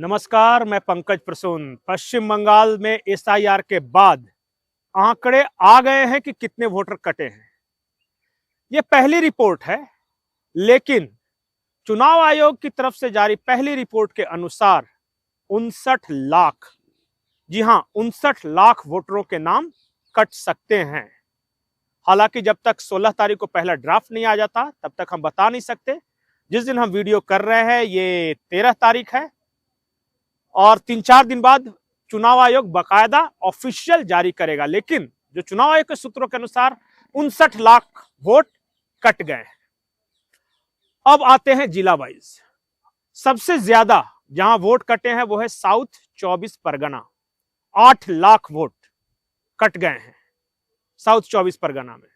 नमस्कार, मैं पंकज प्रसून। पश्चिम बंगाल में एसआईआर के बाद आंकड़े आ गए हैं कि कितने वोटर कटे हैं। यह पहली रिपोर्ट है, लेकिन चुनाव आयोग की तरफ से जारी पहली रिपोर्ट के अनुसार 59 लाख, जी हां 59 लाख वोटरों के नाम कट सकते हैं। हालांकि जब तक 16 तारीख को पहला ड्राफ्ट नहीं आ जाता तब तक हम बता नहीं सकते। जिस दिन हम वीडियो कर रहे हैं ये 13 तारीख है और 3-4 दिन बाद चुनाव आयोग बकायदा ऑफिशियल जारी करेगा। लेकिन जो चुनाव आयोग के सूत्रों के अनुसार 59 लाख वोट कट गए हैं। अब आते हैं जिला वाइज। सबसे ज्यादा जहां वोट कटे हैं वो है south 24 Pargana. 8 lakh vote cut गए हैं साउथ 24 परगना में।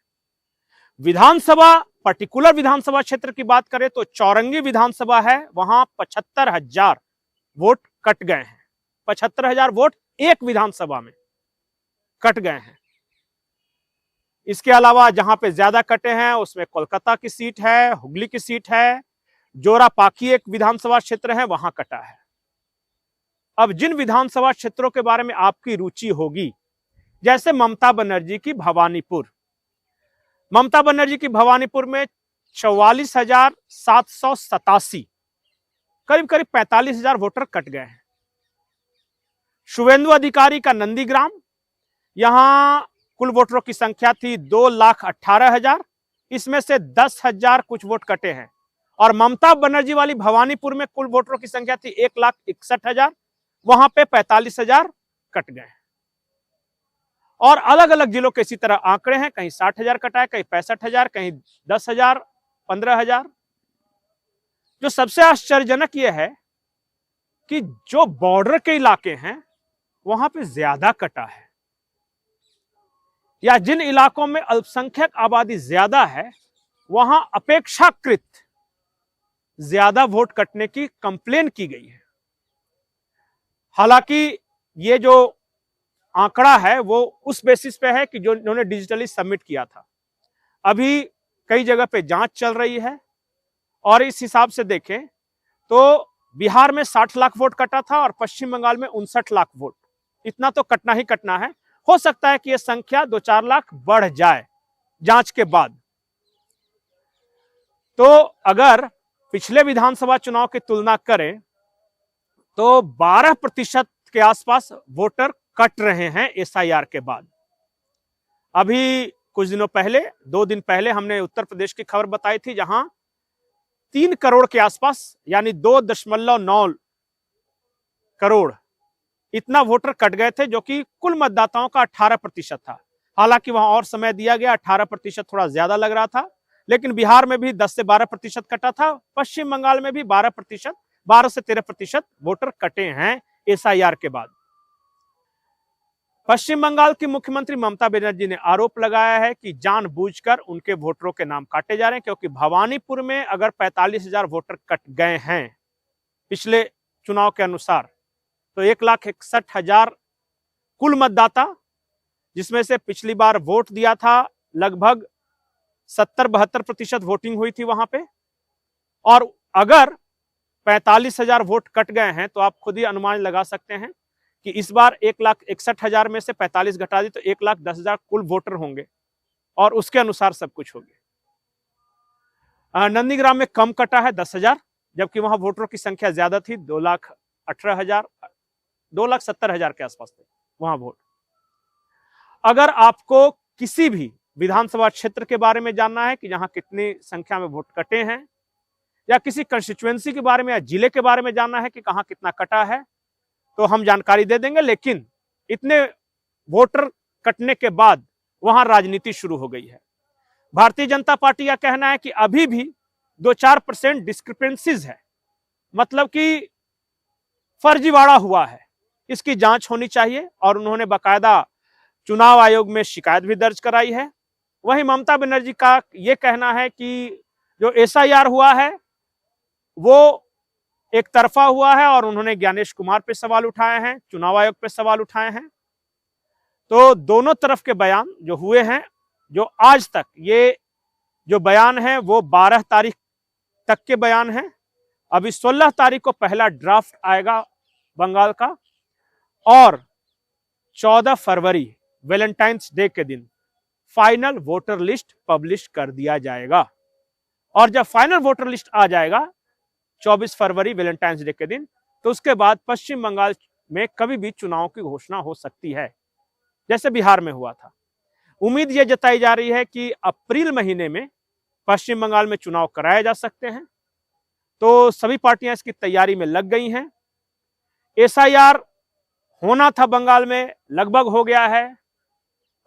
विधानसभा, पर्टिकुलर विधानसभा क्षेत्र की बात करें तो चौरंगी विधानसभा है, वहां 75,000 वोट कट गए हैं। 75,000 वोट एक विधानसभा में कट गए हैं। इसके अलावा जहां पे ज्यादा कटे हैं उसमें कोलकाता की सीट है, हुगली की सीट है, जोरापाकी एक विधानसभा क्षेत्र है, वहां कटा है। अब जिन विधानसभा क्षेत्रों के बारे में आपकी रुचि होगी, जैसे ममता बनर्जी की भवानीपुर, ममता बनर्जी की भवानीपुर में 44,787, करीब करीब 45,000 वोटर कट गए हैं। शुवेंदु अधिकारी का नंदीग्राम, यहां कुल वोटरों की संख्या थी 2,18,000, इसमें से 10,000 कुछ वोट कटे हैं। और ममता बनर्जी वाली भवानीपुर में कुल वोटरों की संख्या थी 1,61,000, वहां पे 45,000 कट गए हैं। और अलग अलग जिलों के इसी तरह आंकड़े हैं, कहीं 60,000 कटा है, कहीं 65,000, कहीं 10,000, 15,000। जो सबसे आश्चर्यजनक यह है कि जो बॉर्डर के इलाके हैं वहां पे ज्यादा कटा है, या जिन इलाकों में अल्पसंख्यक आबादी ज्यादा है वहां अपेक्षाकृत ज्यादा वोट कटने की कंप्लेन की गई है। हालांकि ये जो आंकड़ा है वो उस बेसिस पे है कि जो इन्होंने डिजिटली सबमिट किया था। अभी कई जगह पे जांच चल रही है और इस हिसाब से देखें तो बिहार में 60 लाख वोट कटा था और पश्चिम बंगाल में 59 लाख वोट। इतना तो कटना ही कटना है। हो सकता है कि यह संख्या 2-4 लाख बढ़ जाए जांच के बाद। तो अगर पिछले विधानसभा चुनाव की तुलना करें तो 12% के आसपास वोटर कट रहे हैं एसआईआर के बाद। अभी कुछ दिनों पहले, 2 दिन पहले हमने उत्तर प्रदेश की खबर बताई थी, जहां 3 करोड़ के आसपास, यानी 2.9 करोड़ इतना वोटर कट गए थे, जो कि कुल मतदाताओं का 18% था। हालांकि वहां और समय दिया गया, 18% थोड़ा ज्यादा लग रहा था। लेकिन बिहार में भी 10 से 12% कटा था, पश्चिम बंगाल में भी 12 से 13% वोटर कटे हैं एसआईआर के बाद। पश्चिम बंगाल की मुख्यमंत्री ममता बनर्जी ने आरोप लगाया है कि जानबूझकर उनके वोटरों के नाम काटे जा रहे हैं, क्योंकि भवानीपुर में अगर 45,000 वोटर कट गए हैं पिछले चुनाव के अनुसार, तो 1,61,000 कुल मतदाता, जिसमें से पिछली बार वोट दिया था लगभग 70-72% वोटिंग हुई थी वहां पे। और अगर 45,000 वोट कट गए हैं तो आप खुद ही अनुमान लगा सकते हैं कि इस बार 1,61,000 में से 45 घटा दी तो 1,10,000 कुल वोटर होंगे और उसके अनुसार सब कुछ हो गया। नंदीग्राम में कम कटा है 10,000, जबकि वहां वोटरों की संख्या ज्यादा थी, 2,18,000, 2,70,000 के आसपास थे वहां वोट। अगर आपको किसी भी विधानसभा क्षेत्र के बारे में जानना है कि जहां कितनी संख्या में वोट कटे हैं, या किसी कंस्टिट्यूएंसी के बारे में या जिले के बारे में जानना है कि कहां कितना कटा है, तो हम जानकारी दे देंगे। लेकिन इतने वोटर कटने के बाद वहां राजनीति शुरू हो गई है। भारतीय जनता पार्टी का कहना है कि अभी भी 2-4% डिस्क्रिपेंसीज है, मतलब कि फर्जीवाड़ा हुआ है, इसकी जांच होनी चाहिए। और उन्होंने बकायदा चुनाव आयोग में शिकायत भी दर्ज कराई है। वहीं ममता बनर्जी का यह कहना है कि जो एसआईआर हुआ है वो एक तरफा हुआ है और उन्होंने ज्ञानेश कुमार पे सवाल उठाए हैं, चुनाव आयोग पे सवाल उठाए हैं। तो दोनों तरफ के बयान जो हुए हैं, जो आज तक ये जो बयान है वो 12 तारीख तक के बयान हैं। अभी 16 तारीख को पहला ड्राफ्ट आएगा बंगाल का, और 14 फरवरी वैलेंटाइंस डे के दिन फाइनल वोटर लिस्ट पब्लिश कर दिया जाएगा। और जब फाइनल वोटर लिस्ट आ जाएगा 24 फरवरी वैलेंटाइंस डे के दिन, तो उसके बाद पश्चिम बंगाल में कभी भी चुनाव की घोषणा हो सकती है, जैसे बिहार में हुआ था। उम्मीद यह जताई जा रही है कि अप्रैल महीने में पश्चिम बंगाल में चुनाव कराए जा सकते हैं। तो सभी पार्टियां इसकी तैयारी में लग गई हैं। एसआईआर होना था बंगाल में, लगभग हो गया है,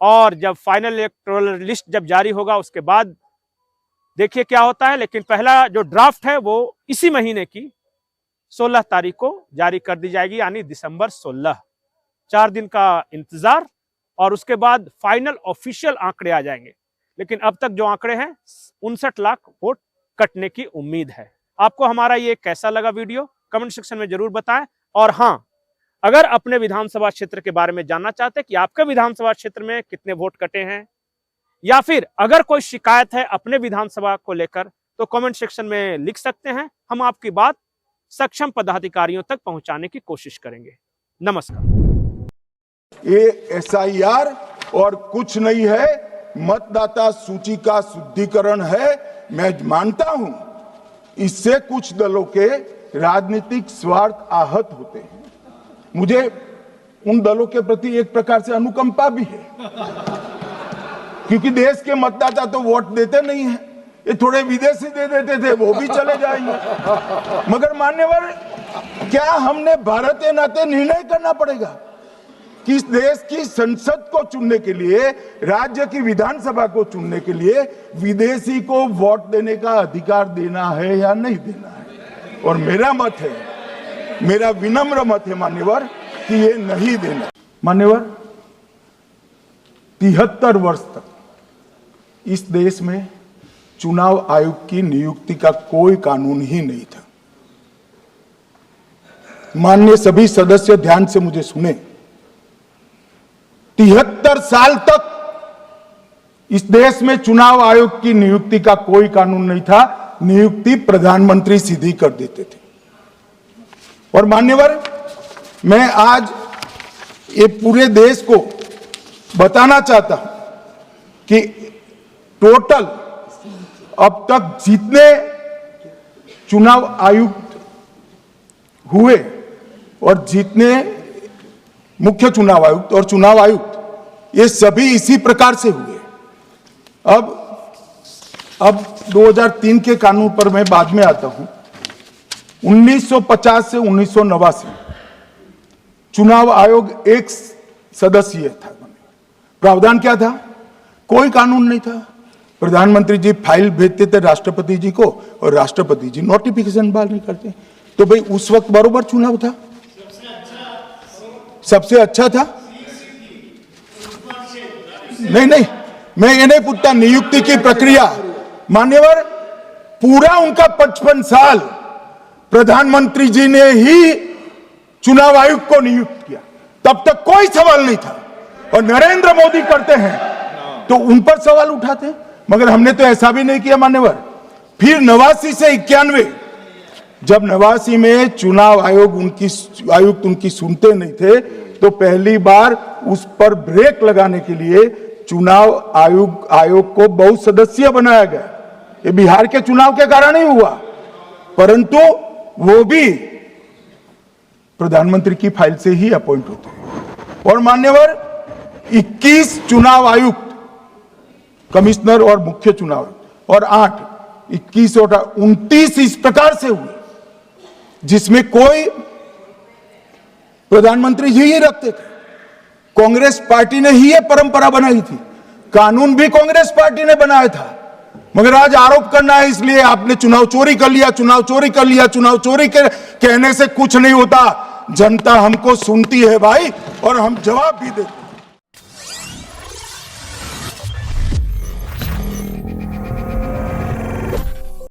और जब फाइनल इलेक्टोरल लिस्ट जब जारी होगा उसके बाद देखिए क्या होता है। लेकिन पहला जो ड्राफ्ट है वो इसी महीने की 16 तारीख को जारी कर दी जाएगी, यानी दिसंबर 16। 4 दिन का इंतजार, और उसके बाद फाइनल ऑफिशियल आंकड़े आ जाएंगे। लेकिन अब तक जो आंकड़े हैं 59 लाख वोट कटने की उम्मीद है। आपको हमारा ये कैसा लगा वीडियो कमेंट सेक्शन में जरूर बताएं। और हाँ, अगर अपने विधानसभा क्षेत्र के बारे में जानना चाहते हैं कि आपके विधानसभा क्षेत्र में कितने वोट कटे हैं, या फिर अगर कोई शिकायत है अपने विधानसभा को लेकर, तो कमेंट सेक्शन में लिख सकते हैं। हम आपकी बात सक्षम पदाधिकारियों तक पहुंचाने की कोशिश करेंगे। नमस्कार। ये एसआईआर और कुछ नहीं है, मतदाता सूची का शुद्धिकरण है। मैं मानता हूं इससे कुछ दलों के राजनीतिक स्वार्थ आहत होते हैं। मुझे उन दलों के प्रति एक प्रकार से अनुकंपा भी है, क्योंकि देश के मतदाता तो वोट देते नहीं हैं। ये थोड़े विदेशी दे देते थे, वो भी चले जाएंगे। मगर मान्यवर, क्या हमने भारत के नाते निर्णय करना पड़ेगा कि इस देश की संसद को चुनने के लिए, राज्य की विधानसभा को चुनने के लिए विदेशी को वोट देने का अधिकार देना है या नहीं देना है? और मेरा मत है, मेरा विनम्र मत है मान्यवर, कि ये नहीं देना। मान्यवर, 73 वर्ष तक इस देश में चुनाव आयोग की नियुक्ति का कोई कानून ही नहीं था। माननीय सभी सदस्य ध्यान से मुझे सुने, 73 साल तक इस देश में चुनाव आयोग की नियुक्ति का कोई कानून नहीं था। नियुक्ति प्रधानमंत्री सीधी कर देते थे। और मान्यवर, मैं आज ये पूरे देश को बताना चाहता हूं कि टोटल अब तक जितने चुनाव आयुक्त हुए और जितने मुख्य चुनाव आयुक्त और चुनाव आयुक्त, ये सभी इसी प्रकार से हुए। अब 2003 के कानून पर मैं बाद में आता हूं। 1950 से 1989 चुनाव आयोग एक सदस्यीय था। प्रावधान क्या था? कोई कानून नहीं था। प्रधानमंत्री जी फाइल भेजते थे राष्ट्रपति जी को, और राष्ट्रपति जी नोटिफिकेशन बाहर नहीं करते। तो भाई उस वक्त बरोबर चुनाव था, सबसे अच्छा था। नहीं, मैं ये नहीं पूछता नियुक्ति की प्रक्रिया। मान्यवर, पूरा उनका 55 साल प्रधानमंत्री जी ने ही चुनाव आयुक्त को नियुक्त किया, तब तक कोई सवाल नहीं था। और नरेंद्र मोदी करते हैं तो उन पर सवाल उठाते हैं, मगर हमने तो ऐसा भी नहीं किया मान्यवर। फिर 89 से 91, जब 89 में चुनाव आयोग आयुक्त उनकी सुनते नहीं थे, तो पहली बार उस पर ब्रेक लगाने के लिए चुनाव आयोग को बहुत सदस्यीय बनाया गया। ये बिहार के चुनाव के कारण ही हुआ, परंतु वो भी प्रधानमंत्री की फाइल से ही अपॉइंट होते हैं। और मान्यवर, 21 चुनाव आयुक्त, कमिश्नर और मुख्य चुनाव, और 21 और 29 इस प्रकार से हुए, जिसमें कोई प्रधानमंत्री जी ही रखते थे। कांग्रेस पार्टी ने ही यह परंपरा बनाई थी, कानून भी कांग्रेस पार्टी ने बनाया था। मगर आज आरोप करना है इसलिए आपने चुनाव चोरी कर लिया, चुनाव चोरी कर लिया, चुनाव चोरी कहने से कुछ नहीं होता। जनता हमको सुनती है भाई, और हम जवाब भी देते हैं।